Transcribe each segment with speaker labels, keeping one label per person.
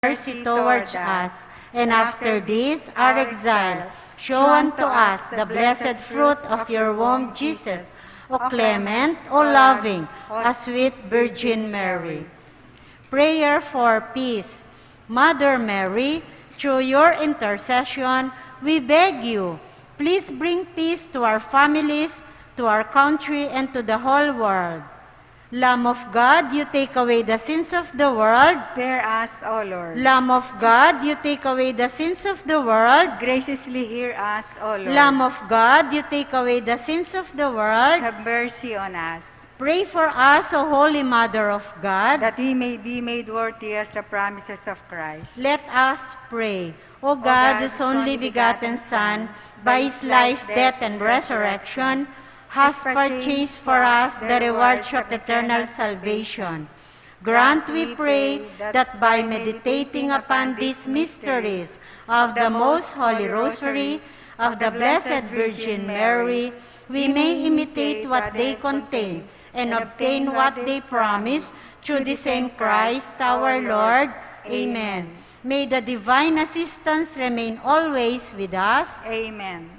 Speaker 1: mercy towards us, and after this our exile, show unto us the blessed fruit of your womb, Jesus, O clement, O loving, O sweet Virgin Mary. Prayer for peace. Mother Mary, through your intercession, we beg you, please bring peace to our families, to our country, and to the whole world. Lamb of God, you take away the sins of the world.
Speaker 2: Spare us, O Lord.
Speaker 1: Lamb of God, you take away the sins of the world.
Speaker 2: Graciously hear us, O Lord.
Speaker 1: Lamb of God, you take away the sins of the world.
Speaker 2: Have mercy on us,
Speaker 1: Pray for us, O Holy Mother of God.
Speaker 2: that we may be made worthy as the promises of Christ.
Speaker 1: Let us pray. O God, whose only begotten Son, by his life, death, and resurrection, has purchased for us the rewards of eternal salvation. Grant, we pray, that by meditating upon these mysteries of the Most Holy Rosary of the Blessed Virgin Mary, we may imitate what they contain and obtain what they promise through the same Christ our Lord. Amen. May the divine assistance remain always with us.
Speaker 2: Amen.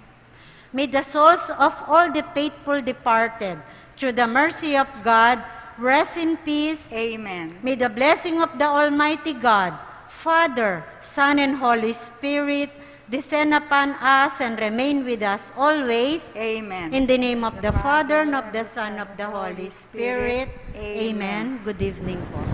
Speaker 1: May the souls of all the faithful departed, through the mercy of God, rest in peace.
Speaker 2: Amen.
Speaker 1: May the blessing of the Almighty God, Father, Son, and Holy Spirit, descend upon us and remain with us always.
Speaker 2: Amen.
Speaker 1: In the name of the Father, and of the Son, and of the Holy Spirit. Amen. Good evening po.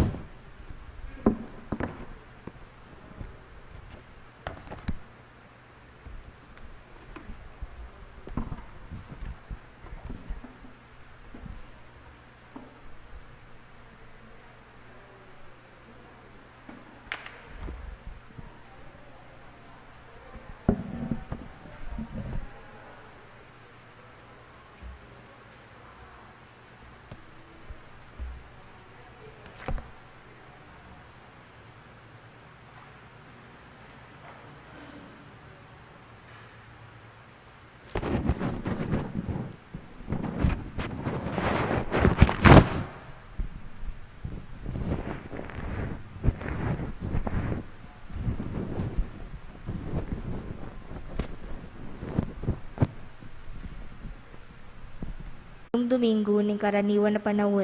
Speaker 3: Domingo ng karaniwan na panahon